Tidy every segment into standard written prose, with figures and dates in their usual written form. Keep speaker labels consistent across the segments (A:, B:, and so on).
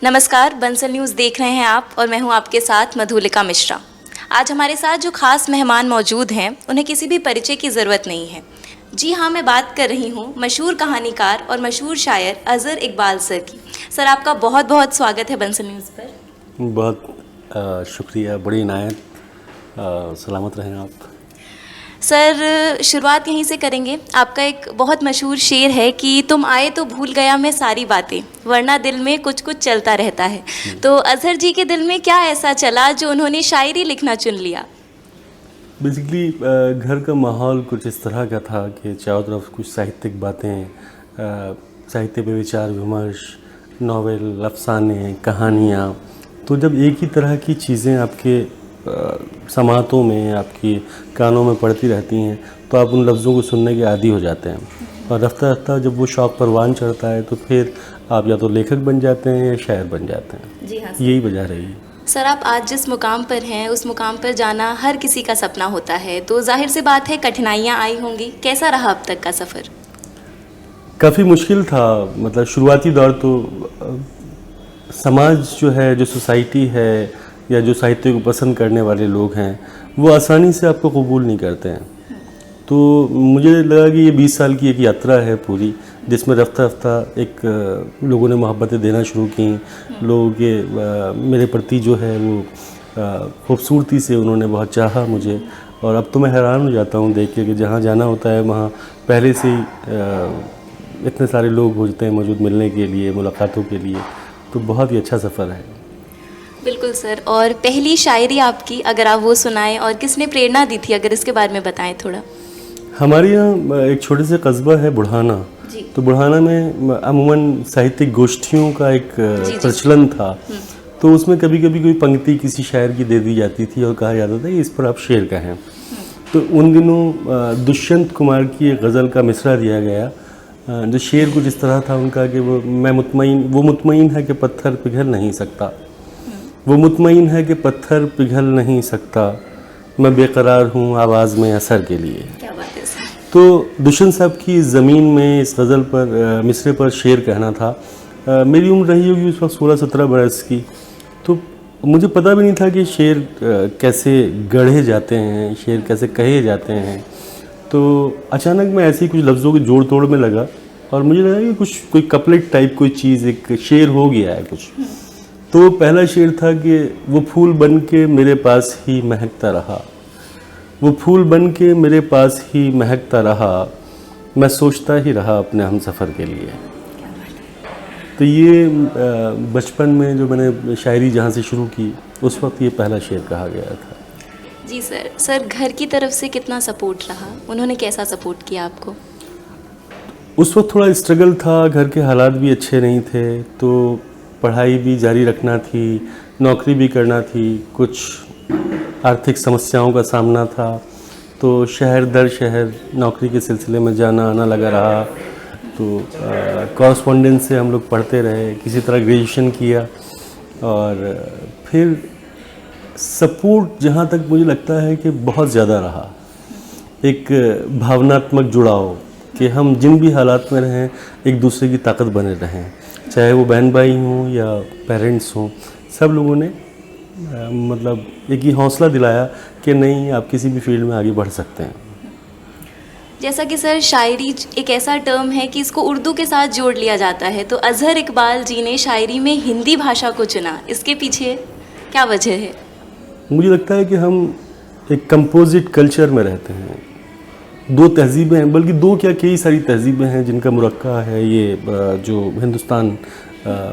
A: नमस्कार, बंसल न्यूज़ देख रहे हैं आप और मैं हूं आपके साथ मधुलिका मिश्रा। आज हमारे साथ जो खास मेहमान मौजूद हैं उन्हें किसी भी परिचय की ज़रूरत नहीं है। जी हाँ, मैं बात कर रही हूं मशहूर कहानीकार और मशहूर शायर अज़हर इकबाल सर की। सर, आपका बहुत बहुत स्वागत है बंसल न्यूज़ पर।
B: बहुत शुक्रिया, बड़ी इनायत। सलामत रहें आप।
A: सर, शुरुआत यहीं से करेंगे। आपका एक बहुत मशहूर शेर है कि तुम आए तो भूल गया मैं सारी बातें, वरना दिल में कुछ कुछ चलता रहता है। तो अज़हर जी के दिल में क्या ऐसा चला जो उन्होंने शायरी लिखना चुन लिया?
B: बेसिकली घर का माहौल कुछ इस तरह का था कि चारों तरफ कुछ साहित्यिक बातें, साहित्य पे विचार विमर्श, नावल, अफसाने, कहानियाँ। तो जब एक ही तरह की चीज़ें आपके समातों में, आपकी कानों में पड़ती रहती हैं तो आप उन लफ्ज़ों को सुनने के आदी हो जाते हैं। और रफ्ता रफ्ता जब वो शौक़ परवान चढ़ता है तो फिर आप या तो लेखक बन जाते हैं या शायर बन जाते हैं।
A: जी हाँ।
B: यही वजह रही है।
A: सर, आप आज जिस मुकाम पर हैं उस मुकाम पर जाना हर किसी का सपना होता है, तो जाहिर सी बात है कठिनाइयाँ आई होंगी। कैसा रहा अब तक का सफ़र?
B: काफ़ी मुश्किल था। मतलब शुरुआती दौर तो समाज जो है, जो सोसाइटी है या जो साहित्य को पसंद करने वाले लोग हैं वो आसानी से आपको कबूल नहीं करते हैं। तो मुझे लगा कि ये 20 साल की एक यात्रा है पूरी, जिसमें रफ्ता रफ्ता एक लोगों ने मोहब्बतें देना शुरू की। लोगों के मेरे प्रति जो है वो खूबसूरती से उन्होंने बहुत चाहा मुझे। और अब तो मैं हैरान हो जाता हूँ देख के कि जहाँ जाना होता है वहाँ पहले से ही इतने सारे लोग होते हैं मौजूद मिलने के लिए, मुलाकातों के लिए। तो बहुत ही अच्छा सफ़र है।
A: बिल्कुल सर। और पहली शायरी आपकी अगर आप वो सुनाएं और किसने प्रेरणा दी थी, अगर इसके बारे में बताएं थोड़ा।
B: हमारे यहाँ एक छोटे से कस्बा है बुढ़ाना। तो बुढ़ाना में अमूमन साहित्यिक गोष्ठियों का एक प्रचलन था। तो उसमें कभी कभी कोई पंक्ति किसी शायर की दे दी जाती थी और कहा जाता था कि इस पर आप शेर कहें। तो उन दिनों दुष्यंत कुमार की एक गज़ल का मिसरा दिया गया। जो शेर कुछ इस तरह था उनका कि वो मुतमईन है कि पत्थर पिघल नहीं सकता, वो मुतमईन है कि पत्थर पिघल नहीं सकता, मैं बेकरार हूँ आवाज़ में असर के लिए।
A: क्या बात है सर।
B: तो दुष्यंत साहब की ज़मीन में इस गज़ल पर मिसरे पर शेर कहना था। मेरी उम्र रही होगी उस वक्त 16-17 बरस की। तो मुझे पता भी नहीं था कि शेर कैसे गढ़े जाते हैं, शेर कैसे कहे जाते हैं। तो अचानक मैं ऐसे ही कुछ लफ्ज़ों के जोड़ तोड़ में लगा और मुझे लगा कि कुछ कोई कपलेट टाइप कोई चीज़, एक शेर हो गया है कुछ। तो पहला शेर था कि वो फूल बन के मेरे पास ही महकता रहा, वो फूल बन के मेरे पास ही महकता रहा, मैं सोचता ही रहा अपने हम सफ़र के लिए। तो ये बचपन में जो मैंने शायरी जहाँ से शुरू की उस वक्त ये पहला शेर कहा गया था।
A: जी सर। सर, घर की तरफ से कितना सपोर्ट रहा? उन्होंने कैसा सपोर्ट किया आपको?
B: उस वक्त थोड़ा स्ट्रगल था, घर के हालात भी अच्छे नहीं थे। तो पढ़ाई भी जारी रखना थी, नौकरी भी करना थी, कुछ आर्थिक समस्याओं का सामना था। तो शहर दर शहर नौकरी के सिलसिले में जाना आना लगा रहा। तो कॉरस्पॉन्डेंस से हम लोग पढ़ते रहे, किसी तरह ग्रेजुएशन किया। और फिर सपोर्ट जहाँ तक मुझे लगता है कि बहुत ज़्यादा रहा। एक भावनात्मक जुड़ाव कि हम जिन भी हालात में रहें एक दूसरे की ताकत बने रहें, चाहे वो बहन भाई हों या पेरेंट्स हों। सब लोगों ने मतलब एक ही हौसला दिलाया कि नहीं, आप किसी भी फील्ड में आगे बढ़ सकते हैं।
A: जैसा कि सर, शायरी एक ऐसा टर्म है कि इसको उर्दू के साथ जोड़ लिया जाता है, तो अज़हर इकबाल जी ने शायरी में हिंदी भाषा को चुना, इसके पीछे क्या वजह है? मुझे
B: लगता है कि हम एक कंपोजिट कल्चर में रहते हैं। दो तहजीबें हैं, बल्कि दो क्या कई सारी तहजीबें हैं जिनका मुरक्का है ये जो हिंदुस्तान।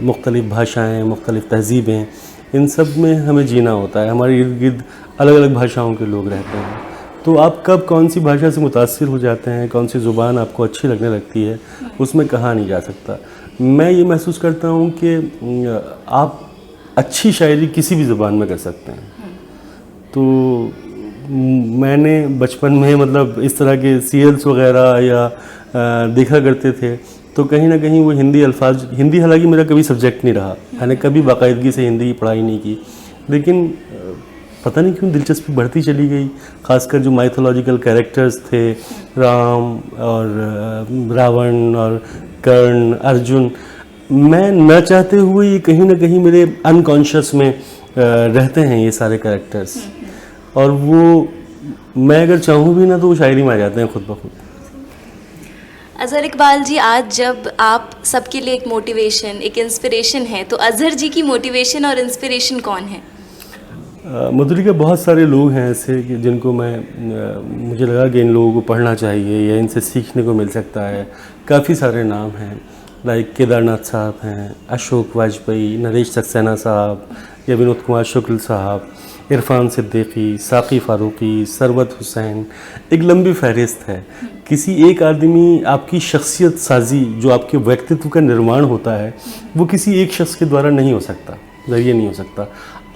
B: मुख्तलिफ़ भाषाएं, मुख्तलिफ़ तहजीबें, इन सब में हमें जीना होता है। हमारे इर्द गिर्द अलग अलग भाषाओं के लोग रहते हैं। तो आप कब कौन सी भाषा से मुतासिर हो जाते हैं, कौन सी ज़ुबान आपको अच्छी लगने लगती है, उसमें कहा नहीं जा सकता। मैं ये महसूस करता हूँ कि आप अच्छी शायरी किसी भी ज़ुबान में कर सकते हैं। तो मैंने बचपन में मतलब इस तरह के सीरियल्स वगैरह या देखा करते थे, तो कहीं ना कहीं वो हिंदी अल्फाज, हिंदी हालांकि मेरा कभी सब्जेक्ट नहीं रहा, मैंने कभी बाकायदगी से हिंदी की पढ़ाई नहीं की, लेकिन पता नहीं क्यों दिलचस्पी बढ़ती चली गई। खासकर जो माइथोलॉजिकल कैरेक्टर्स थे, राम और रावण और कर्ण, अर्जुन, मैं न चाहते हुए ये कहीं ना कहीं मेरे अनकॉन्शियस में रहते हैं ये सारे कैरेक्टर्स, और वो मैं अगर चाहूँ भी ना तो वो शायरी में आ जाते हैं खुद ब खुद।
A: अज़हर इकबाल जी, आज जब आप सबके लिए एक मोटिवेशन, एक इंस्पिरेशन है, तो अज़हर जी की मोटिवेशन और इंस्पिरेशन कौन है?
B: मधुलिका, बहुत सारे लोग हैं ऐसे कि जिनको मुझे लगा कि इन लोगों को पढ़ना चाहिए या इनसे सीखने को मिल सकता है। काफ़ी सारे नाम हैं, लाइक केदारनाथ साहब हैं, अशोक वाजपेयी, नरेश सक्सेना साहब या विनोद कुमार शुक्ल साहब, इरफान सिद्दीकी, साक़ी फ़ारूक़ी, सरवत हुसैन, एक लंबी फहरिस्त है। किसी एक आदमी आपकी शख्सियत साजी, जो आपके व्यक्तित्व का निर्माण होता है, वो किसी एक शख्स के द्वारा नहीं हो सकता, ज़रिए नहीं हो सकता।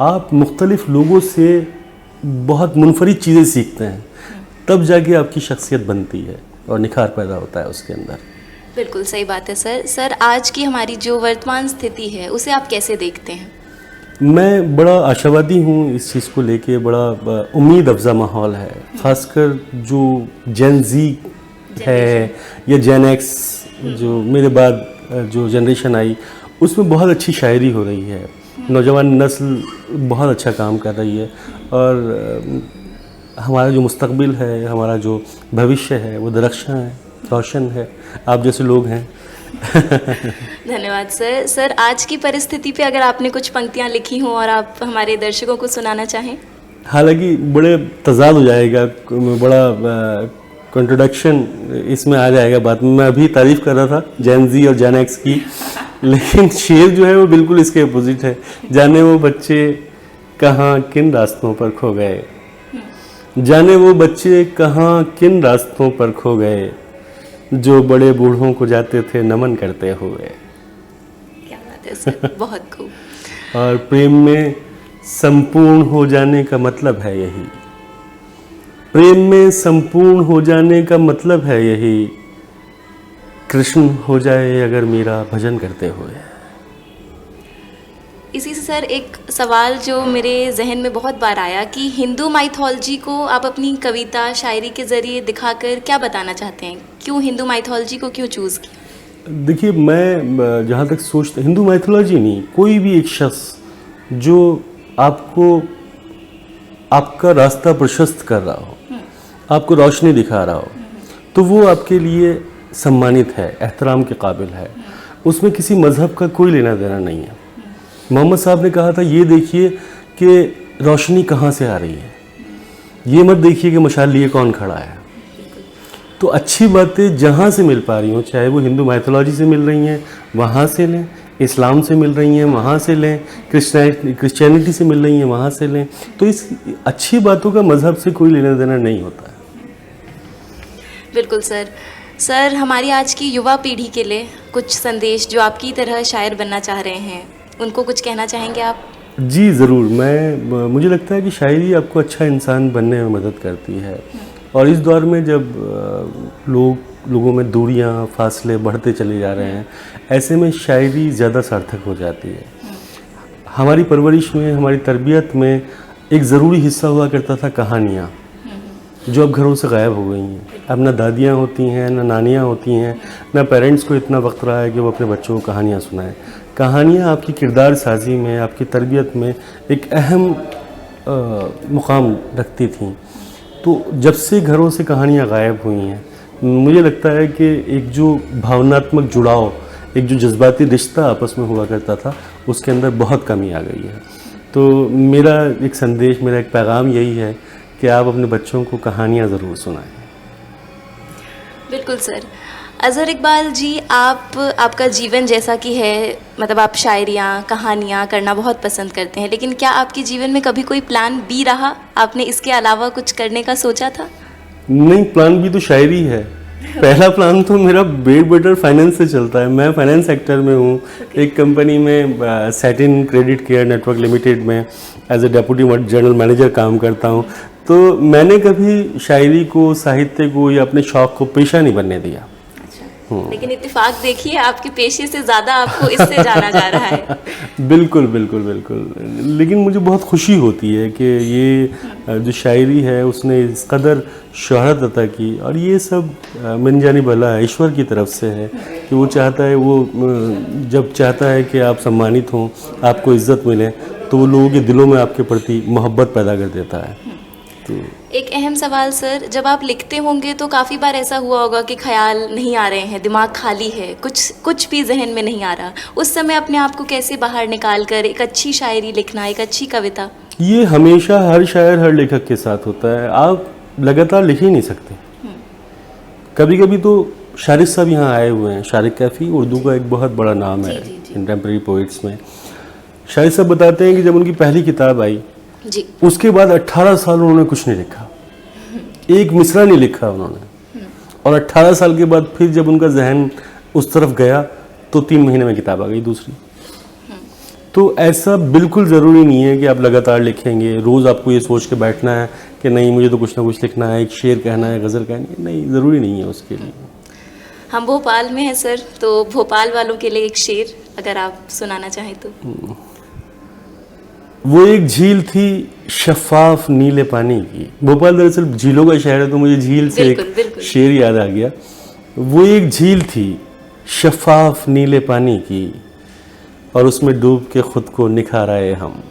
B: आप मुख्तलिफ़ लोगों से बहुत मुनफरिद चीज़ें सीखते हैं, तब जाके आपकी शख्सियत बनती है और निखार पैदा होता है उसके अंदर।
A: बिल्कुल सही बात है सर। सर, आज की हमारी जो वर्तमान स्थिति है उसे आप कैसे देखते हैं?
B: मैं बड़ा आशावादी हूँ इस चीज़ को लेके, बड़ा उम्मीद अफ़ज़ा माहौल है। ख़ासकर जो जेन ज़ी है या जेन एक्स, जो मेरे बाद जो जनरेशन आई, उसमें बहुत अच्छी शायरी हो रही है। नौजवान नस्ल बहुत अच्छा काम कर रही है, और हमारा जो मुस्तकबिल है, हमारा जो भविष्य है, वो दरख्शां है, रोशन है। आप जैसे लोग हैं।
A: धन्यवाद सर। सर, आज की परिस्थिति पे अगर आपने कुछ पंक्तियाँ लिखी हों और आप हमारे दर्शकों को सुनाना चाहें।
B: हालांकि बड़े तजाद हो जाएगा, बड़ा कंट्रोडक्शन इसमें आ जाएगा बात में। मैं अभी तारीफ़ कर रहा था जेन ज़ी और जेन एक्स की, लेकिन शेर जो है वो बिल्कुल इसके अपोजिट है। जाने वो बच्चे कहाँ किन रास्तों पर खो गए, जाने वो बच्चे कहाँ किन रास्तों पर खो गए, जो बड़े बूढ़ों को जाते थे नमन करते हुए।
A: क्या बात है सर, बहुत खूब।
B: और प्रेम में संपूर्ण हो जाने का मतलब है यही, प्रेम में संपूर्ण हो जाने का मतलब है यही, कृष्ण हो जाए अगर मेरा भजन करते हुए।
A: इसी से सर एक सवाल जो मेरे जहन में बहुत बार आया कि हिंदू माइथोलॉजी को आप अपनी कविता, शायरी के ज़रिए दिखाकर क्या बताना चाहते हैं? क्यों हिंदू माइथोलॉजी को क्यों चूज़ किया?
B: देखिए, मैं जहाँ तक सोचता, हिंदू माइथोलॉजी नहीं, कोई भी एक शख्स जो आपको आपका रास्ता प्रशस्त कर रहा हो, आपको रोशनी दिखा रहा हो, तो वो आपके लिए सम्मानित है, एहतराम के काबिल है। उसमें किसी मज़हब का कोई लेना देना नहीं है। मोहम्मद साहब ने कहा था, ये देखिए कि रोशनी कहाँ से आ रही है, ये मत देखिए कि मशाल लिए कौन खड़ा है। तो अच्छी बातें जहाँ से मिल पा रही हों, चाहे वो हिंदू माइथोलॉजी से मिल रही हैं वहाँ से लें, इस्लाम से मिल रही हैं वहाँ से लें, क्रिश्चियनिटी से मिल रही हैं वहाँ से लें। तो इस अच्छी बातों का मज़हब से कोई लेना देना नहीं होता है।
A: बिल्कुल सर। सर, हमारी आज की युवा पीढ़ी के लिए कुछ संदेश, जो आपकी तरह शायर बनना चाह रहे हैं, उनको कुछ कहना चाहेंगे आप?
B: जी ज़रूर। मुझे लगता है कि शायरी आपको अच्छा इंसान बनने में मदद करती है, और इस दौर में जब लोगों में दूरियां, फासले बढ़ते चले जा रहे हैं, ऐसे में शायरी ज़्यादा सार्थक हो जाती है। हमारी परवरिश में, हमारी तरबियत में एक ज़रूरी हिस्सा हुआ करता था कहानियाँ, जो अब घरों से गायब हो गई हैं। अब ना दादियाँ होती हैं, ना नानियाँ होती हैं, ना पेरेंट्स को इतना वक्त रहा है कि वो अपने बच्चों को कहानियाँ सुनाएं। कहानियाँ आपकी किरदार साजी में, आपकी तरबियत में एक अहम मुकाम रखती थीं। तो जब से घरों से कहानियाँ गायब हुई हैं, मुझे लगता है कि एक जो भावनात्मक जुड़ाव, एक जो जज्बाती रिश्ता आपस में हुआ करता था, उसके अंदर बहुत कमी आ गई है। तो मेरा एक संदेश, मेरा एक पैगाम यही है कि आप अपने बच्चों को कहानियाँ ज़रूर सुनाएं।
A: बिल्कुल सर। अज़हर इकबाल जी, आपका जीवन जैसा कि है, मतलब आप शायरियाँ, कहानियाँ करना बहुत पसंद करते हैं, लेकिन क्या आपके जीवन में कभी कोई प्लान बी रहा? आपने इसके अलावा कुछ करने का सोचा था?
B: नहीं, प्लान बी तो शायरी है। पहला प्लान तो मेरा ब्रेड बटर फाइनेंस से चलता है। मैं फाइनेंस सेक्टर में हूँ। एक कंपनी में Satin Credit Care Network Limited में as a deputy general manager काम करता हूँ। तो मैंने कभी शायरी को, साहित्य को या अपने शौक़ को पेशा नहीं बनने दिया।
A: लेकिन इत्तेफाक देखिए, आपके पेशे से ज़्यादा आपको इससे जाना जा रहा है।
B: बिल्कुल बिल्कुल बिल्कुल। लेकिन मुझे बहुत खुशी होती है कि ये जो शायरी है उसने इस कदर शोहरत अता की, और ये सब मन जानी भला है, ईश्वर की तरफ से है कि वो चाहता है, वो जब चाहता है कि आप सम्मानित हों, आपको इज़्ज़त मिले, तो वो लोगों के दिलों में आपके प्रति मोहब्बत पैदा कर देता है। तो
A: एक अहम सवाल सर, जब आप लिखते होंगे तो काफ़ी बार ऐसा हुआ होगा कि ख्याल नहीं आ रहे हैं, दिमाग खाली है, कुछ भी जहन में नहीं आ रहा, उस समय अपने आप को कैसे बाहर निकाल कर एक अच्छी शायरी लिखना, एक अच्छी कविता?
B: ये हमेशा हर शायर हर लेखक के साथ होता है, आप लगातार लिख ही नहीं सकते। कभी कभी तो शारिक साहब यहाँ आए हुए हैं, शारिक कैफ़ी उर्दू का एक बहुत बड़ा नाम है कंटेम्प्रेरी पोइट्स में। शारिक साहब बताते हैं कि जब उनकी पहली किताब आई
A: जी,
B: उसके बाद 18 साल उन्होंने कुछ नहीं लिखा, एक मिसरा नहीं लिखा उन्होंने, और 18 साल के बाद फिर जब उनका जहन उस तरफ गया तो 3 महीने में किताब आ गई दूसरी। तो ऐसा बिल्कुल ज़रूरी नहीं है कि आप लगातार लिखेंगे, रोज़ आपको ये सोच के बैठना है कि नहीं मुझे तो कुछ ना कुछ लिखना है, एक शेर कहना है, गज़ल कहनी है, नहीं, ज़रूरी नहीं है उसके लिए।
A: हम भोपाल में हैं सर, तो भोपाल वालों के लिए एक शेर अगर आप सुनाना चाहें तो।
B: वो एक झील थी शफाफ नीले पानी की। भोपाल दरअसल झीलों का शहर है, तो मुझे झील से एक शेर याद आ गया। वो एक झील थी शफाफ नीले पानी की, और उसमें डूब के खुद को निखार आए हम।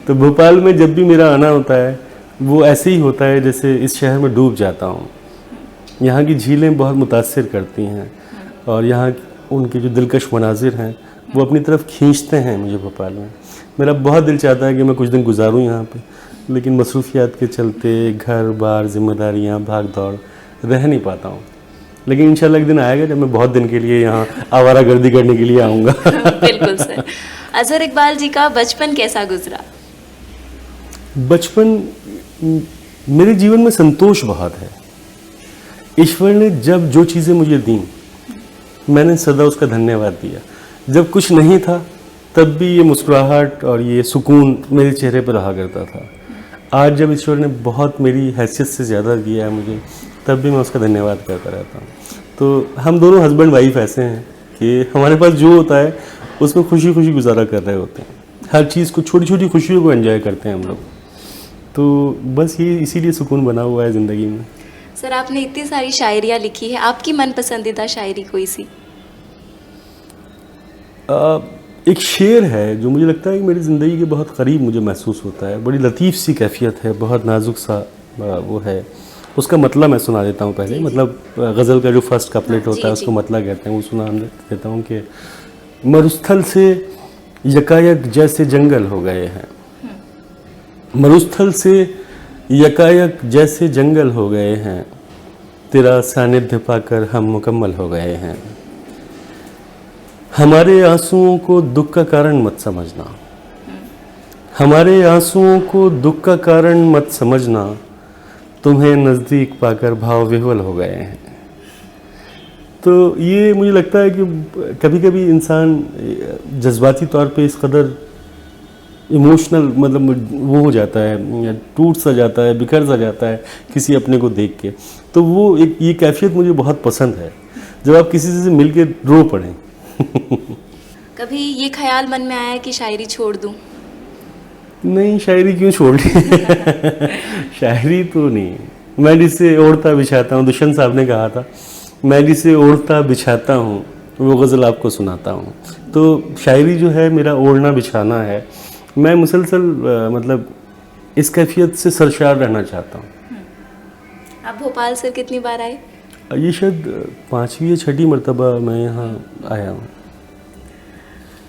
B: तो भोपाल में जब भी मेरा आना होता है वो ऐसे ही होता है जैसे इस शहर में डूब जाता हूँ। यहाँ की झीलें बहुत मुतासिर करती हैं, और यहाँ उनके जो दिलकश मनाजिर हैं वो अपनी तरफ खींचते हैं मुझे भोपाल में। मेरा बहुत दिल चाहता है कि मैं कुछ दिन गुजारूं यहाँ पे, लेकिन मसरूफियात के चलते घर बार जिम्मेदारियाँ भाग दौड़ रह नहीं पाता हूँ। लेकिन इंशाल्लाह एक दिन आएगा जब मैं बहुत दिन के लिए यहाँ आवारागर्दी करने के लिए आऊँगा।
A: बिल्कुल सर। अजहर इकबाल जी का बचपन कैसा गुजरा?
B: बचपन मेरे जीवन में संतोष बहुत है। ईश्वर ने जब जो चीज़ें मुझे दी मैंने सदा उसका धन्यवाद दिया। जब कुछ नहीं था तब भी ये मुस्कुराहट और ये सुकून मेरे चेहरे पर रहा करता था। आज जब ईश्वर ने बहुत मेरी हैसियत से ज़्यादा दिया है मुझे, तब भी मैं उसका धन्यवाद करता रहता हूँ। तो हम दोनों हस्बैंड वाइफ ऐसे हैं कि हमारे पास जो होता है उसमें खुशी खुशी गुजारा कर रहे होते हैं। हर चीज़ को, छोटी छोटी खुशियों को एंजॉय करते हैं हम लोग। तो बस ये इसीलिए सुकून बना हुआ है ज़िंदगी में।
A: सर, आपने इतनी सारी शायरियाँ लिखी है, आपकी मन पसंदीदा शायरी कोई सी?
B: एक शेर है जो मुझे लगता है कि मेरी ज़िंदगी के बहुत करीब मुझे महसूस होता है। बड़ी लतीफ़ सी कैफियत है, बहुत नाजुक सा वो है। उसका मतलब मैं सुना देता हूँ पहले। मतलब गज़ल का जो फर्स्ट कपलेट होता है उसको मतलब कहते हैं, वो सुना देता हूँ कि मरुस्थल से यकायक जैसे जंगल हो गए हैं, मरुस्थल से यकायक जैसे जंगल हो गए हैं, तेरा सानिध्य पाकर हम मुकम्मल हो गए हैं। हमारे आंसुओं को दुख का कारण मत समझना, हमारे आंसुओं को दुख का कारण मत समझना, तुम्हें नज़दीक पाकर भाव विह्वल हो गए हैं। तो ये मुझे लगता है कि कभी कभी इंसान जज्बाती तौर पे इस कदर इमोशनल मतलब वो हो जाता है, टूट सा जाता है, बिखर सा जाता है किसी अपने को देख के। तो वो एक ये कैफियत मुझे बहुत पसंद है, जब आप किसी से मिल के रो पड़ें।
A: कभी ये ख्याल मन में आया कि शायरी छोड़ दूं?
B: नहीं, शायरी क्यों छोड़ दी? शायरी तो नहीं। मैं जिसे ओढ़ता बिछाता हूँ, दुष्यंत साहब ने कहा था, मैं जिसे ओढ़ता बिछाता हूँ वो गज़ल आपको सुनाता हूँ। तो शायरी जो है मेरा ओढ़ना बिछाना है। मैं मुसलसल मतलब इस कैफियत से सरशार रहना चाहता हूँ।
A: आप भोपाल सर कितनी बार आए?
B: ये शायद 5वीं या 6ठी मरतबा मैं यहाँ आया हूँ।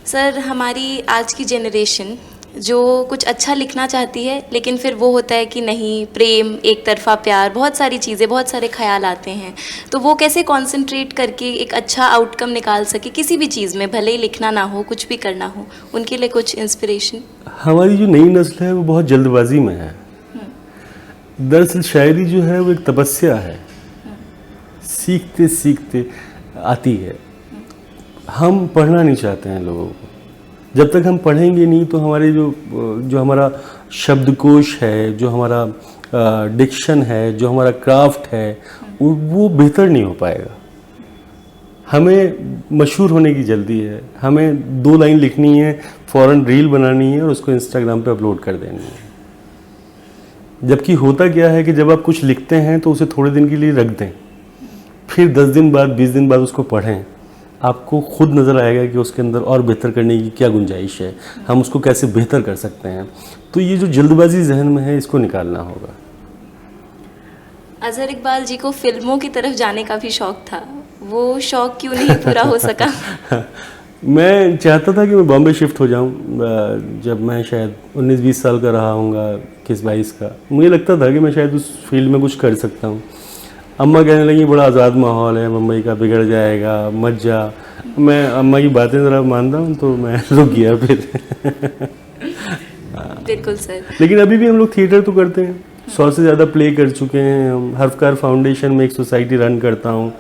A: सर, हमारी आज की जनरेशन जो कुछ अच्छा लिखना चाहती है, लेकिन फिर वो होता है कि नहीं, प्रेम, एक तरफा प्यार, बहुत सारी चीज़ें, बहुत सारे ख्याल आते हैं, तो वो कैसे कंसंट्रेट करके एक अच्छा आउटकम निकाल सके किसी भी चीज़ में, भले ही लिखना ना हो, कुछ भी करना हो, उनके लिए कुछ इंस्पिरेशन?
B: हमारी जो नई नस्ल है वो बहुत जल्दबाजी में है। दरअसल शायरी जो है वो एक तपस्या है, सीखते सीखते आती है। हम पढ़ना नहीं चाहते हैं लोगों को। जब तक हम पढ़ेंगे नहीं तो हमारे जो हमारा शब्दकोश है, जो हमारा डिक्शन है, जो हमारा क्राफ्ट है, वो बेहतर नहीं हो पाएगा। हमें मशहूर होने की जल्दी है, हमें 2 लाइन लिखनी है, फ़ौरन रील बनानी है और उसको इंस्टाग्राम पे अपलोड कर देनी है। जबकि होता क्या है कि जब आप कुछ लिखते हैं तो उसे थोड़े दिन के लिए रख दें, फिर 10 दिन बाद 20 दिन बाद उसको पढ़ें, आपको खुद नज़र आएगा कि उसके अंदर और बेहतर करने की क्या गुंजाइश है, हम उसको कैसे बेहतर कर सकते हैं। तो ये जो जल्दबाजी जहन में है, इसको निकालना होगा।
A: अजहर इकबाल जी को फिल्मों की तरफ जाने का भी शौक था, वो शौक क्यों नहीं पूरा हो सका?
B: मैं चाहता था कि मैं बॉम्बे शिफ्ट हो जाऊं जब मैं शायद 19-20 साल का रहा हूँगा, 21-22 का। मुझे लगता था कि मैं शायद उस फील्ड में कुछ कर सकता हूँ। अम्मा कहने लगी बड़ा आज़ाद माहौल है मुंबई का, बिगड़ जाएगा, मत जा। मैं अम्मा की बातें ज़रा मानता हूँ तो मैं रुक गया फिर।
A: बिल्कुल सर।
B: लेकिन अभी भी हम लोग थिएटर तो करते हैं, 100 से ज़्यादा प्ले कर चुके हैं हम। हर्फकार फाउंडेशन में एक सोसाइटी रन करता हूँ,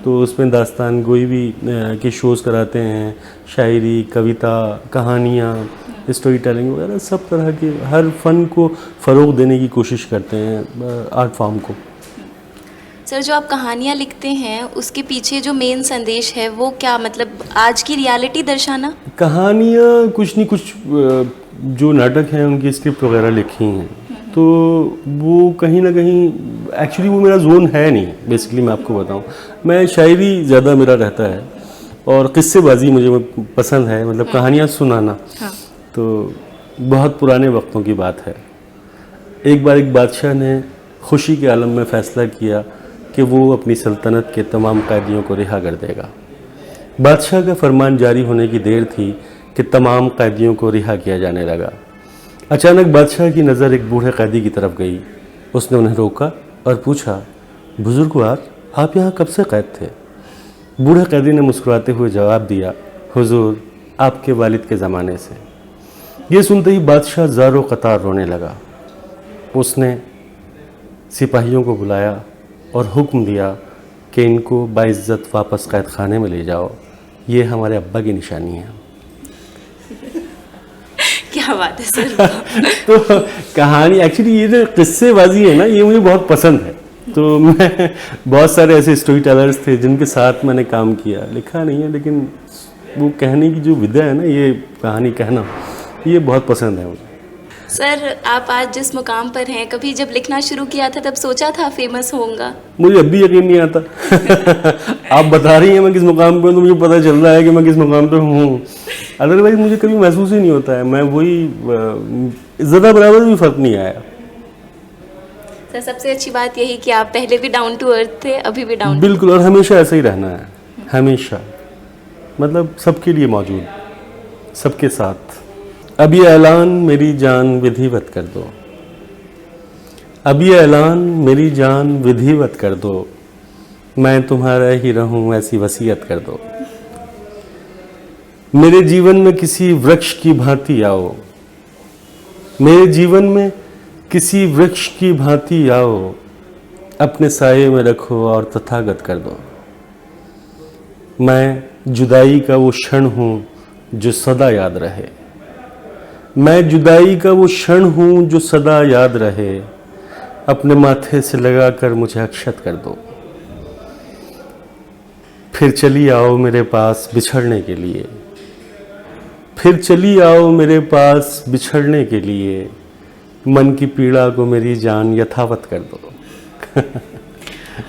B: तो उसमें दास्तान गोई भी के शोज़ कराते हैं, शायरी, कविता, कहानियाँ, स्टोरी टेलिंग वगैरह सब तरह के हर फन को फ़रोग़ देने की कोशिश करते हैं, आर्ट फॉर्म को।
A: सर, जो आप कहानियाँ लिखते हैं उसके पीछे जो मेन संदेश है वो क्या, मतलब आज की रियलिटी दर्शाना?
B: कहानियाँ कुछ नहीं, कुछ जो नाटक हैं उनकी स्क्रिप्ट वगैरह लिखी हैं, तो वो कहीं ना कहीं एक्चुअली वो मेरा जोन है नहीं। बेसिकली मैं आपको बताऊं, मैं शायरी ज़्यादा मेरा रहता है और किस्सेबाजी मुझे पसंद है, मतलब कहानियाँ सुनाना।
A: हाँ।
B: तो बहुत पुराने वक्तों की बात है। एक बार एक बादशाह ने खुशी के आलम में फ़ैसला किया कि वो अपनी सल्तनत के तमाम कैदियों को रिहा कर देगा। बादशाह का फरमान जारी होने की देर थी कि तमाम कैदियों को रिहा किया जाने लगा। अचानक बादशाह की नज़र एक बूढ़े कैदी की तरफ गई। उसने उन्हें रोका और पूछा, बुजुर्गवार, आप यहाँ कब से कैद थे? बूढ़े कैदी ने मुस्कुराते हुए जवाब दिया, हुजूर, आपके वालिद के ज़माने से। ये सुनते ही बादशाह ज़ारो क़तार रोने लगा। उसने सिपाहियों को बुलाया और हुक्म दिया कि इनको बाइज्जत वापस कैद खाने में ले जाओ, ये हमारे अब्बा की निशानी है।
A: क्या बात है सर।
B: तो कहानी एक्चुअली ये जो किस्सेबाजी है ना, ये मुझे बहुत पसंद है। तो मैं बहुत सारे ऐसे स्टोरी टेलर्स थे जिनके साथ मैंने काम किया, लिखा नहीं है, लेकिन वो कहने की जो विधा है ना, ये कहानी कहना, ये बहुत पसंद है मुझे।
A: सर, आप आज जिस मुकाम पर हैं, कभी जब लिखना शुरू किया था तब सोचा था फेमस होऊंगा?
B: मुझे अब भी यकीन नहीं आता। आप बता रही हैं मैं किस मुकाम पे हूँ, तो मुझे पता चल रहा है कि मैं किस मुकाम पे हूँ। अदरवाइज मुझे कभी महसूस ही नहीं होता है। मैं वही, ज़्यादा बराबर भी फ़र्क नहीं आया।
A: सर, सबसे अच्छी बात यही कि आप पहले भी डाउन टू अर्थ थे, अभी भी डाउन।
B: बिल्कुल, और हमेशा ऐसा ही रहना है, हमेशा, मतलब सबके लिए मौजूद, सबके साथ। अब ये ऐलान मेरी जान विधिवत कर दो, अब ये ऐलान मेरी जान विधिवत कर दो, मैं तुम्हारा ही रहूं ऐसी वसीयत कर दो। मेरे जीवन में किसी वृक्ष की भांति आओ, मेरे जीवन में किसी वृक्ष की भांति आओ, अपने साये में रखो और तथागत कर दो। मैं जुदाई का वो क्षण हूँ जो सदा याद रहे, मैं जुदाई का वो क्षण हूँ जो सदा याद रहे, अपने माथे से लगाकर मुझे अक्षत कर दो। फिर चली आओ मेरे पास बिछड़ने के लिए, फिर चली आओ मेरे पास बिछड़ने के लिए, मन की पीड़ा को मेरी जान यथावत कर दो।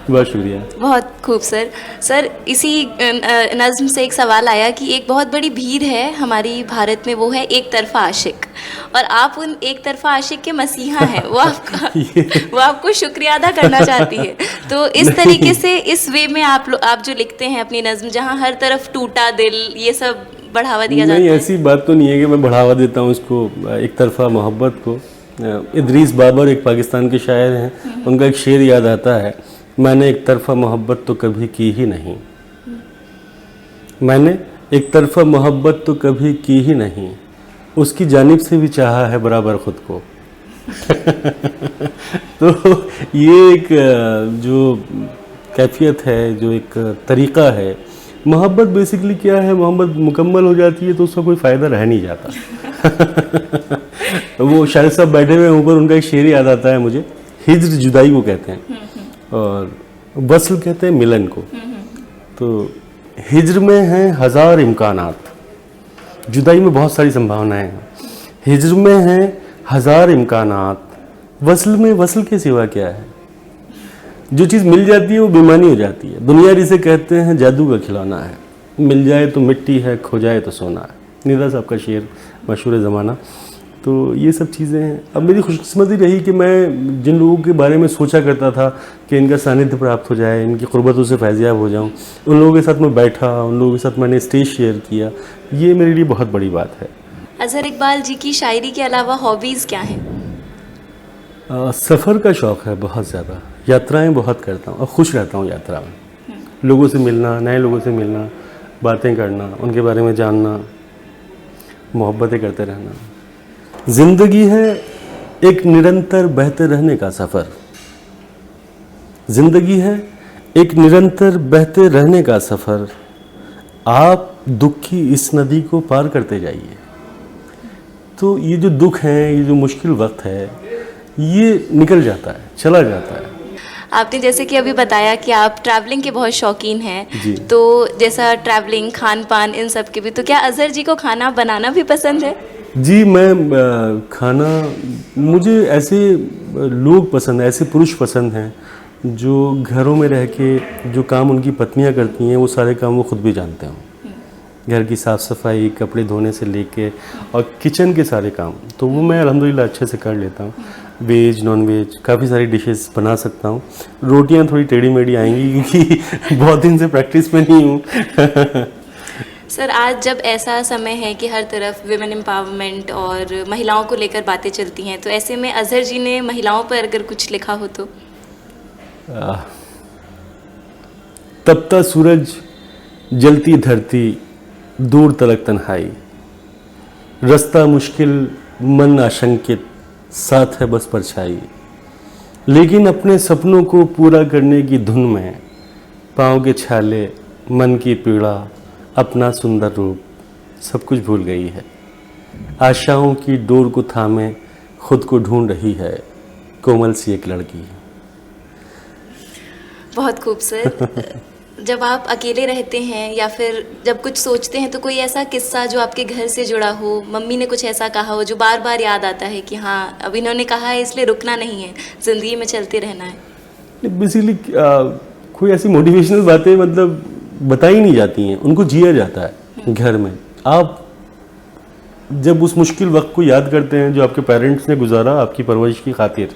B: बहुत शुक्रिया।
A: बहुत खूब सर। सर, इसी नज़्म से एक सवाल आया कि एक बहुत बड़ी भीड़ है हमारी भारत में, वो है एक तरफा आशिक, और आप उन एक तरफा आशिक के मसीहा हैं। वो आपको शुक्रिया अदा करना चाहती है। तो इस तरीके से, इस वे में आप जो लिखते हैं अपनी नज़्म, जहाँ हर तरफ टूटा दिल, ये सब बढ़ावा दिया जाता है?
B: नहीं, ऐसी बात तो नहीं है कि मैं बढ़ावा देता हूँ इसको, एक तरफा मोहब्बत को। इदरीस बाबर एक पाकिस्तान के शायर हैं, उनका एक शेर याद आता है, मैंने एक तरफा मोहब्बत तो कभी की ही नहीं, मैंने एक तरफा मोहब्बत तो कभी की ही नहीं, उसकी जानिब से भी चाहा है बराबर खुद को। तो ये एक जो कैफियत है, जो एक तरीक़ा है, मोहब्बत बेसिकली क्या है, मोहब्बत मुकम्मल हो जाती है तो उसका कोई फ़ायदा रह नहीं जाता। वो शायद साहब बैठे हुए ऊपर, उनका एक शेर याद आता है मुझे, हिज्र जुदाई को कहते हैं और वस्ल कहते हैं मिलन को। तो हिज्र में हैं हज़ार इम्कानात, जुदाई में बहुत सारी संभावनाएं हैं। हिज्र में हैं हज़ार इम्कानात, वसल में वसल के सिवा क्या है। जो चीज़ मिल जाती है वो बेईमानी हो जाती है। दुनिया जिसे कहते हैं जादू का खिलौना है, मिल जाए तो मिट्टी है, खो जाए तो सोना है। निदा साहब का शेर, मशहूर ज़माना। तो ये सब चीज़ें हैं। अब मेरी खुशकिस्मती रही कि मैं जिन लोगों के बारे में सोचा करता था कि इनका सानिध्य प्राप्त हो जाए, इनकी क़ुर्बतों से फैज़याब हो जाऊं, उन लोगों के साथ मैं बैठा, उन लोगों के साथ मैंने स्टेज शेयर किया। ये मेरे लिए बहुत बड़ी बात है।
A: अज़हर इकबाल जी की शायरी के अलावा हॉबीज़ क्या हैं?
B: सफ़र का शौक़ है बहुत ज़्यादा, यात्राएं बहुत करता हूँ और खुश रहता हूँ यात्रा में। लोगों से मिलना, नए लोगों से मिलना, बातें करना, उनके बारे में जानना, मोहब्बतें करते रहना। ज़िंदगी है एक निरंतर बहते रहने का सफ़र। ज़िंदगी है एक निरंतर बहते रहने का सफ़र। आप दुख की इस नदी को पार करते जाइए। तो ये जो दुख है, ये जो मुश्किल वक्त है, ये निकल जाता है, चला जाता है।
A: आपने जैसे कि अभी बताया कि आप ट्रैवलिंग के बहुत शौकीन हैं,
B: जी।
A: तो जैसा ट्रैवलिंग, खान पान, इन सब के भी, तो क्या अज़हर जी को खाना बनाना भी पसंद है?
B: जी, मैं खाना, मुझे ऐसे लोग पसंद हैं, ऐसे पुरुष पसंद हैं जो घरों में रह के जो काम उनकी पत्नियां करती हैं वो सारे काम वो खुद भी जानते हों। घर की साफ़ सफाई, कपड़े धोने से लेके और किचन के सारे काम तो वो मैं अल्हम्दुलिल्लाह अच्छे से कर लेता हूँ। वेज, नॉन वेज काफ़ी सारी डिशेस बना सकता हूँ। रोटियाँ थोड़ी टेढ़ी मेढ़ी आएंगी क्योंकि बहुत दिन से प्रैक्टिस में नहीं हूँ।
A: सर, आज जब ऐसा समय है कि हर तरफ विमेन एम्पावरमेंट और महिलाओं को लेकर बातें चलती हैं, तो ऐसे में अज़हर जी ने महिलाओं पर अगर कुछ लिखा हो तो?
B: तपता सूरज, जलती धरती, दूर तलक तन्हाई, रास्ता मुश्किल, मन आशंकित, साथ है बस परछाई। लेकिन अपने सपनों को पूरा करने की धुन में, पाँव के छाले, मन की पीड़ा, अपना सुंदर रूप, सब कुछ भूल गई है। आशाओं की डोर को थामे खुद को ढूंढ रही है, कोमल सी एक लड़की।
A: बहुत खूब सर। जब आप अकेले रहते हैं या फिर जब कुछ सोचते हैं, तो कोई ऐसा किस्सा जो आपके घर से जुड़ा हो, मम्मी ने कुछ ऐसा कहा हो जो बार बार याद आता है कि हाँ, अब इन्होंने कहा है इसलिए रुकना नहीं है, ज़िंदगी में चलते रहना है?
B: बेसिकली कोई ऐसी मोटिवेशनल बातें मतलब बताई नहीं जाती हैं, उनको जिया जाता है घर में। आप जब उस मुश्किल वक्त को याद करते हैं जो आपके पेरेंट्स ने गुजारा आपकी परवरिश की खातिर,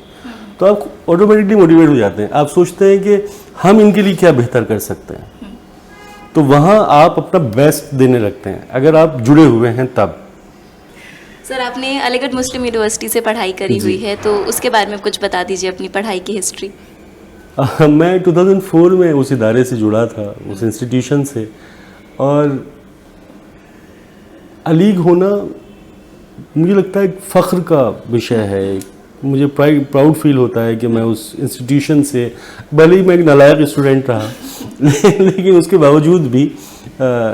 B: तो आप ऑटोमेटिकली मोटिवेट हो जाते हैं। आप सोचते हैं कि हम इनके लिए क्या बेहतर कर सकते हैं, तो वहाँ आप अपना बेस्ट देने लगते हैं अगर आप जुड़े हुए हैं तब।
A: सर, आपने अलीगढ़ मुस्लिम यूनिवर्सिटी से पढ़ाई करी हुई है, तो उसके बारे में कुछ बता दीजिए, अपनी पढ़ाई की हिस्ट्री।
B: मैं 2004 में उस इदारे से जुड़ा था, उस इंस्टीट्यूशन से, और अलीग होना मुझे लगता है एक फ़ख्र का विषय है। मुझे प्राउड फील होता है कि मैं उस इंस्टीट्यूशन से, भले ही मैं एक नालायक स्टूडेंट रहा लेकिन उसके बावजूद भी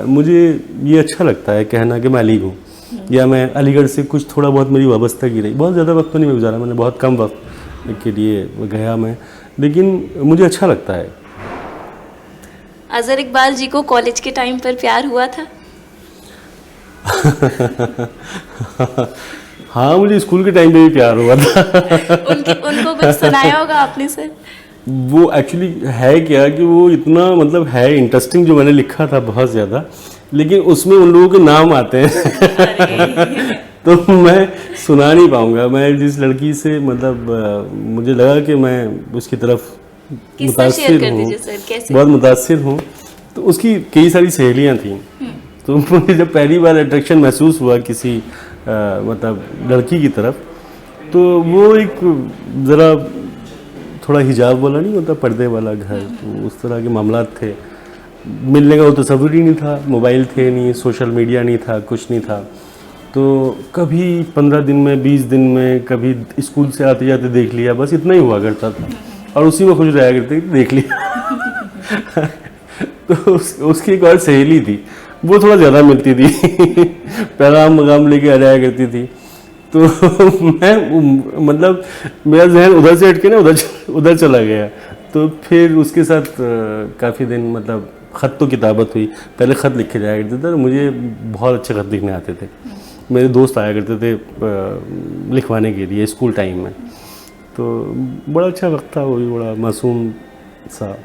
B: मुझे ये अच्छा लगता है कहना कि मैं अलीग हूँ, या मैं अलीगढ़ से कुछ थोड़ा बहुत मेरी वाबस्तगी रही। बहुत ज़्यादा वक्त तो नहीं गुजारा मैंने, बहुत कम वक्त के लिए गया मैं, लेकिन मुझे अच्छा लगता है।
A: अज़हर इकबाल जी को कॉलेज के टाइम पर प्यार हुआ था?
B: हाँ, मुझे स्कूल के टाइम पे भी प्यार हुआ था।
A: उनको कुछ सुनाया होगा आपने सर?
B: वो एक्चुअली है क्या कि वो इतना मतलब है इंटरेस्टिंग जो मैंने लिखा था बहुत ज़्यादा, लेकिन उसमें उन लोगों के नाम आते हैं तो मैं सुना नहीं पाऊंगा। मैं जिस लड़की से मतलब मुझे लगा कि मैं उसकी तरफ मुतासिर हूँ, बहुत मुतासिर हूँ, तो उसकी कई सारी सहेलियाँ थीं। तो मुझे जब पहली बार अट्रैक्शन महसूस हुआ किसी मतलब लड़की की तरफ, तो वो एक ज़रा थोड़ा हिजाब वाला नहीं होता, पर्दे वाला घर, तो उस तरह के मामलात थे। मिलने का वो तसव्वुर ही नहीं था, मोबाइल थे नहीं, सोशल मीडिया नहीं था, कुछ नहीं था। तो कभी 15 दिन में, 20 दिन में, कभी स्कूल से आते जाते देख लिया, बस इतना ही हुआ करता था, और उसी में खुश रहा करते देख लिया। तो उसकी एक और सहेली थी, वो थोड़ा ज़्यादा मिलती थी पैगाम वगाम लेके आ जाया करती थी। तो मैं मतलब मेरा जहन उधर से हट के ना उधर चला गया। तो फिर उसके साथ काफ़ी दिन मतलब ख़त तो किताबत हुई, पहले ख़त लिखे जाया करते थे और मुझे बहुत अच्छे ख़त लिखने आते थे। मेरे दोस्त आया करते थे लिखवाने के लिए स्कूल टाइम में, तो बड़ा अच्छा वक्त था, वो भी बड़ा मासूम सा।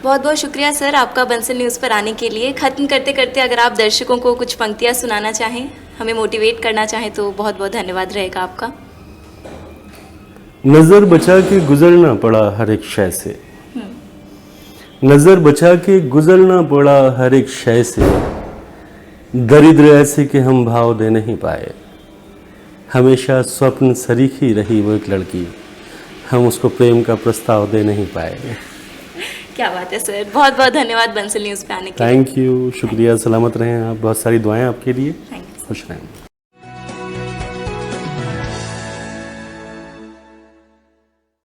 A: बहुत बहुत शुक्रिया सर आपका बंसल न्यूज़ पर आने के लिए। ख़त्म करते करते अगर आप दर्शकों को कुछ पंक्तियाँ सुनाना चाहें, हमें मोटिवेट करना चाहें, तो बहुत बहुत धन्यवाद रहेगा आपका।
B: नज़र बचा के गुजरना पड़ा हर एक शय से, नज़र बचा के गुजरना पड़ा हर एक शय से, दरिद्र ऐसे कि हम भाव दे नहीं पाए। हमेशा स्वप्न सरीखी रही वो एक लड़की, हम उसको प्रेम का प्रस्ताव दे नहीं पाए।
A: क्या बात है सर, बहुत बहुत धन्यवाद बंसल न्यूज़ पे आने के लिए।
B: थैंक यू, शुक्रिया, सलामत रहें आप, बहुत सारी दुआएं आपके लिए,
A: थैंक यू।
B: खुश रहें।